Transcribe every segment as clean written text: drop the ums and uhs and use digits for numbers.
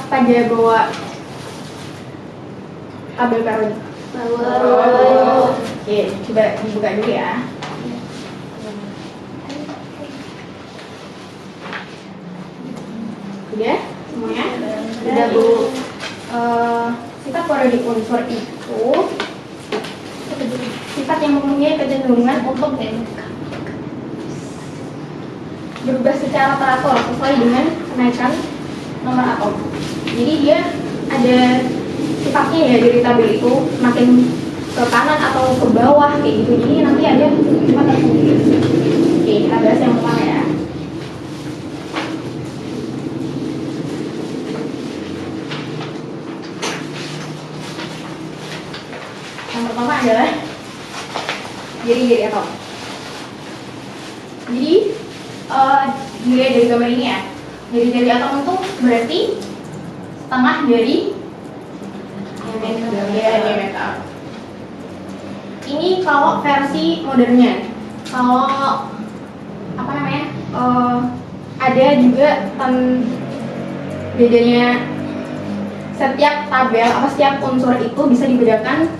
pada bawa kabel karun? Bawa. Oke, coba dibuka dulu ya. Udah semuanya? Udah Bu. Sifat periodik unsur itu sifat yang mempunyai kecenderungan untuk berubah secara teratur sesuai dengan kenaikan nomor atom. Jadi dia ada sifatnya ya dari tabel itu, semakin ke kanan atau ke bawah kayak gitu. Jadi nanti ada sifat tersendiri. Oke, kita bahas yang pertama ya. Yang pertama adalah jari-jari atom. Jadi dilihat dari gambar ini ya, jari-jari atom itu berarti setengah dari diameter. Ini kalau versi modernnya. Kalau apa namanya, ada juga bedanya setiap tabel apa setiap unsur itu bisa dibedakan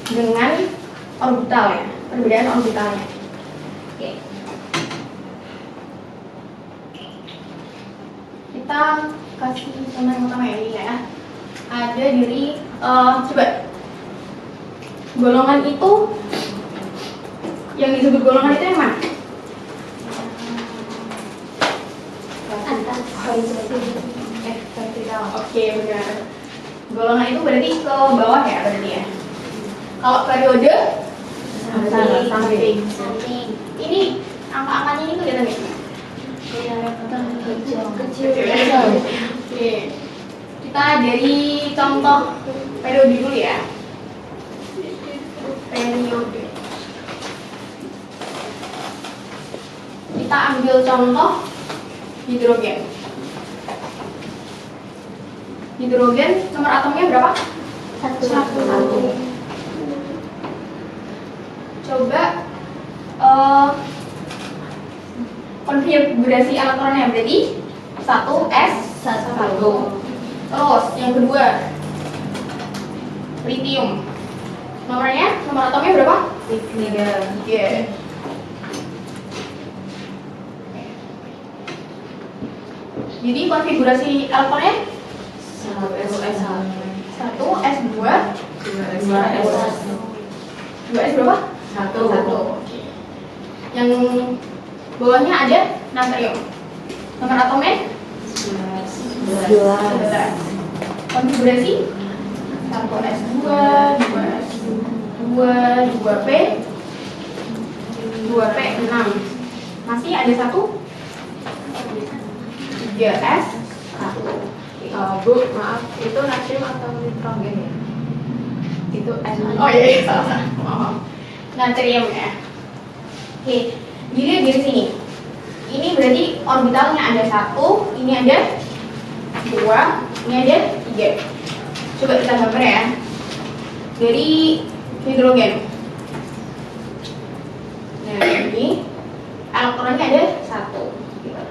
dengan orbital ya, perbedaan orbitalnya. Oke. Kita kasih contoh yang pertama ya, ini ya. Ada dari coba golongan itu, yang disebut golongan itu yang mana? Vertikal. Oke, benar. Golongan itu berarti ke bawah ya, berarti ya. Kalau periode samping. Ini angka-angkanya ini kelihatan ya? Kecil. Oke. Kita dari contoh periode dulu ya. Periode. Kita ambil contoh hidrogen. Hidrogen nomor atomnya berapa? Satu. Coba konfigurasi elektronnya berarti 1s1. Terus yang kedua lithium. Nomor atomnya berapa? 3. Jadi konfigurasi elektronnya 1s2 2s berapa? 1. Yang bawahnya ada natrium. Nomor atomnya 11. Konfigurasi 1s2 2s2 2p 2p6. Masih ada 3s1. Bu, maaf, itu natrium atau nitrogen ya? Itu N. Oh iya, salah. Maaf. Natrium ya. Oke, dilihat dari sini. Ini berarti orbitalnya ada 1, ini ada 2, ini ada 3. Coba kita gambar ya. Dari hidrogen. Nah, ini elektronnya ada 1. Gitu.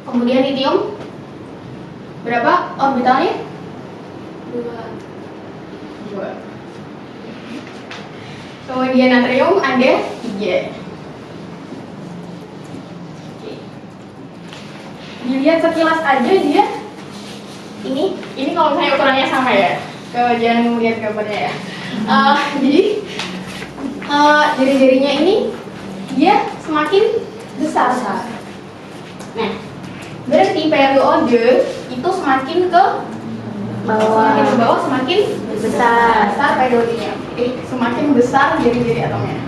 Kemudian lithium berapa orbitalnya? 2. Kemudian natrium ada 3. Dilihat sekilas aja dia ini kalau misalnya ukurannya sama ya, jangan melihat gambarnya ya. Jadi jari-jarinya ini dia semakin besar. Nah, berarti periode itu semakin ke bawah semakin besar periodenya. Semakin besar jari-jari atomnya,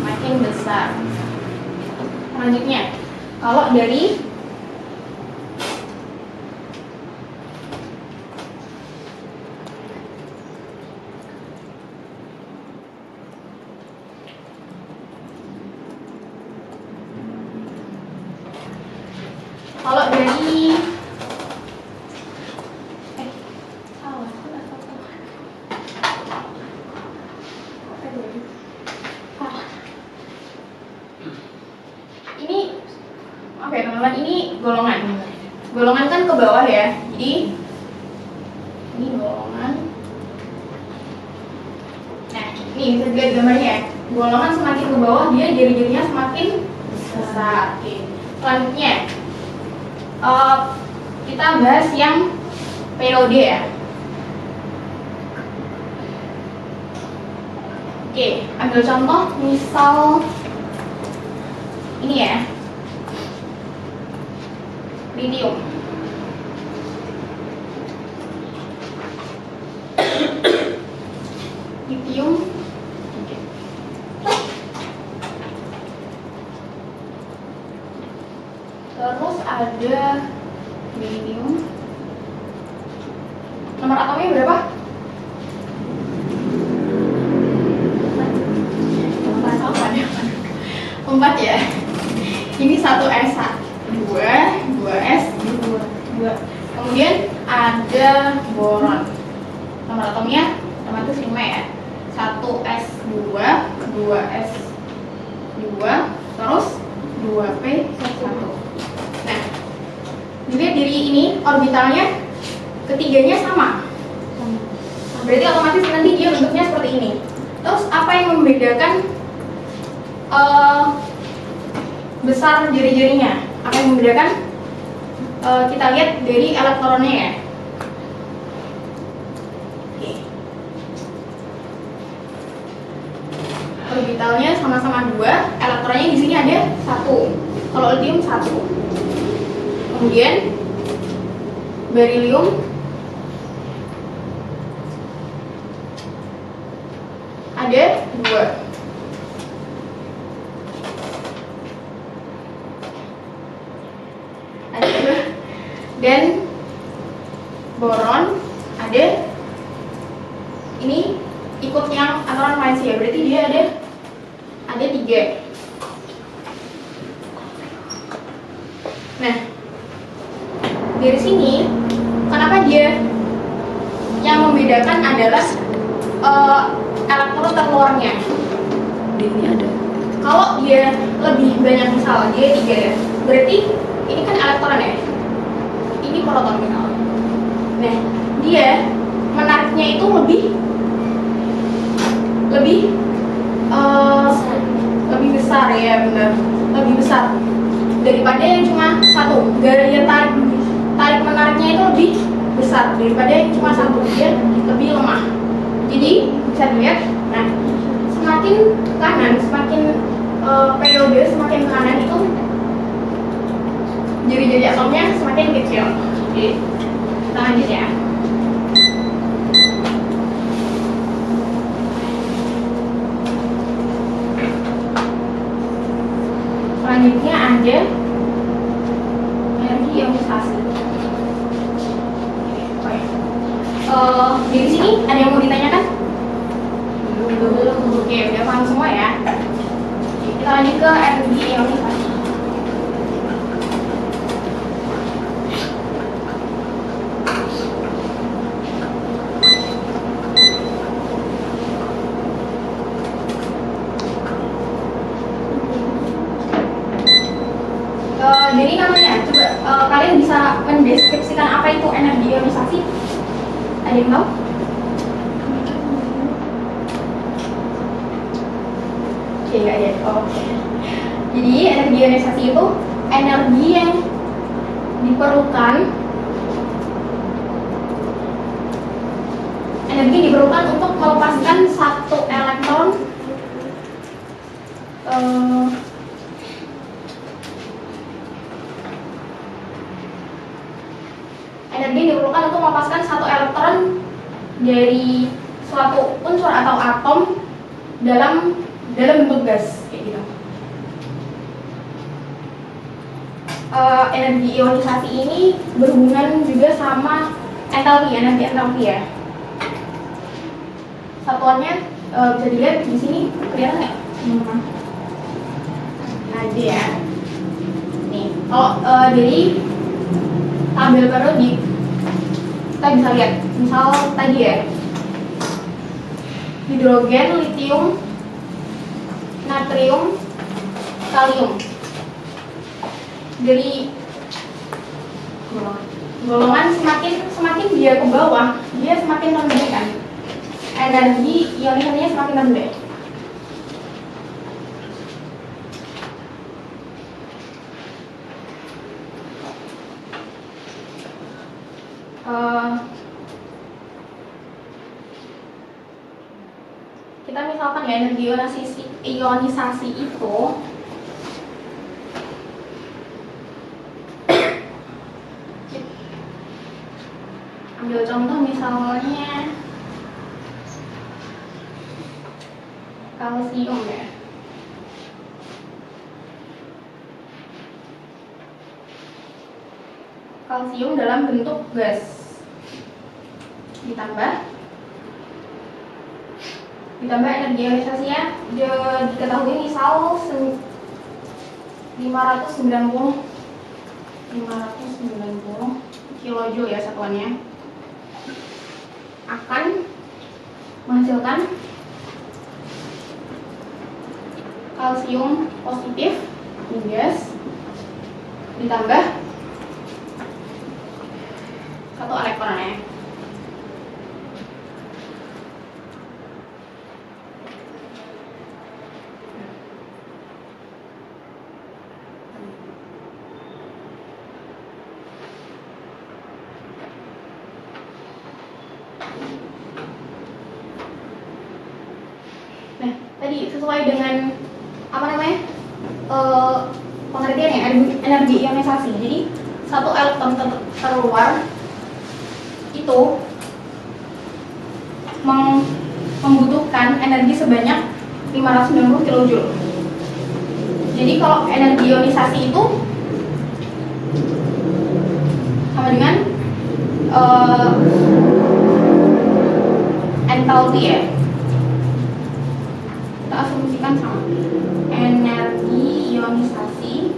semakin besar. Selanjutnya, kalau dari Oke teman-teman, ini golongan. Golongan kan ke bawah ya. Jadi ini golongan. Nah, ini bisa dilihat gambarnya ya. Golongan semakin ke bawah dia jari-jarinya semakin besar. Oke. Selanjutnya kita bahas yang periode ya. Oke, ambil contoh misal ini ya. Lithium. Lithium. Oke. Terus ada medium. Nomor atomnya berapa? 4 ya. Ini 1s1, 2s2. Kemudian ada boron. Nomor atomnya otomatis 5 ya. 1s2, 2s2, terus 2p1. Nah, dilihat dari ini orbitalnya ketiganya sama. Berarti otomatis nanti dia bentuknya seperti ini. Terus apa yang membedakan besar jari-jarinya? Apa yang membedakan? Kita lihat dari elektronnya ya. Oke. Orbitalnya sama-sama 2, elektronnya di sini ada 1. Kalau lithium 1. Kemudian berilium ada 2. Ada 2. Dan boron ada, ini ikut yang aturan Lorentz ya, berarti dia ada 3. Nah, dari sini kenapa dia yang membedakan adalah elektron terkeluarnya. Di ini ada. Kalau dia lebih banyak, misal dia 3 ya, berarti ini kan elektron ya, ini proton misal. Nah, dia menariknya itu lebih besar ya, benar, lebih besar daripada yang cuma 1. Gaya tarik menariknya itu lebih besar daripada yang cuma 1, dia lebih lemah. Jadi bisa dilihat, nah semakin ke kanan, semakin periode semakin ke kanan itu jari-jari atomnya semakin kecil. Oke, kita lanjut ya. Selanjutnya ada energi ionisasi. Di sini ada yang mau ditanyakan? Belum. Oke, udah paham semua ya. Oke, kita lanjut ke energi ionisasi. Jadi namanya, coba kalian bisa mendeskripsikan apa itu energi ionisasi? Ada yang tahu? Oke, nggak ada. Oke. Jadi energi ionisasi itu energi yang diperlukan untuk melepaskan satu elektron energi diperlukan untuk melepaskan satu elektron dari suatu unsur atau atom dalam bentuk gas kayak gitu. Energi ionisasi ini berhubungan juga sama entalpi, energi entalpi ya. Satuannya bisa dilihat di sini, kelihatan nggak? Ada ya. Nih, kalau dari tabel periodik kita bisa lihat, misal tadi ya, hidrogen, lithium, natrium, kalium. dari golongan semakin dia ke bawah, dia semakin rendah kan, energi ionisasinya semakin rendah. Kita misalkan ya, energi ionisasi itu ambil contoh misalnya kalsium ya. Kalsium dalam bentuk gas ditambah energi ionisasinya diketahui misal 590 kilojoule ya satuannya, akan menghasilkan kalsium positif gas ditambah 1 elektronnya. Nah, tadi sesuai dengan pengertiannya energi ionisasi. Jadi 1 elektron terluar itu membutuhkan energi sebanyak 590 kilojoule. Jadi kalau energi ionisasi itu sama dengan enthalpy ya. Kita asumsikan sama energi ionisasi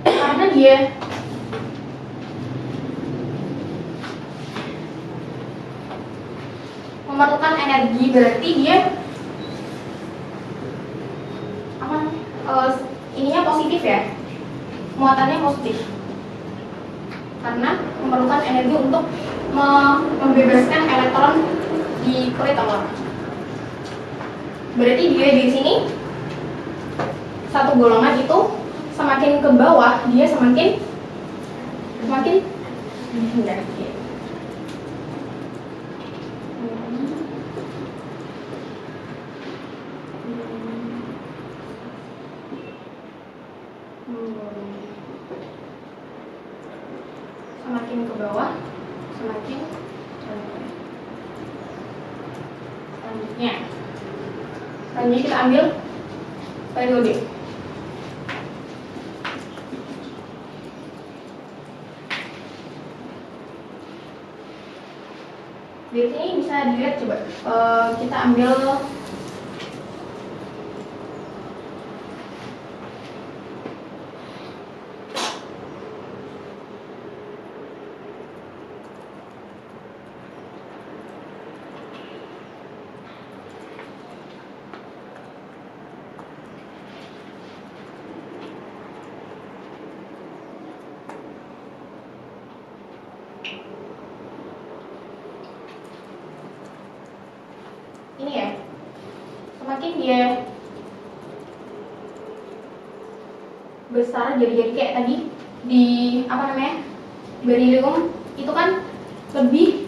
karena dia memerlukan energi, berarti dia ininya positif ya, muatannya positif karena memerlukan energi untuk membebaskan elektron di kulit telur. Berarti dia di sini satu golongan itu semakin ke bawah dia semakin rendah. Semakin ke bawah semakin rendah. Selanjutnya kita ambil periode. Di sini bisa dilihat, coba kita ambil ini ya, semakin dia besar jadi kayak tadi di beryllium itu kan lebih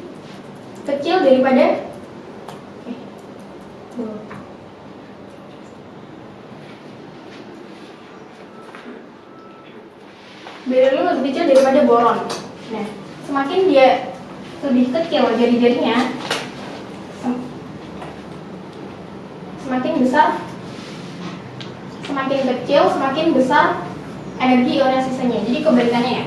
kecil daripada beryllium lebih kecil daripada boron. Nah, semakin dia lebih kecil jari-jarinya, semakin besar, semakin kecil, semakin besar energi ionisasinya. Jadi kebalikannya ya.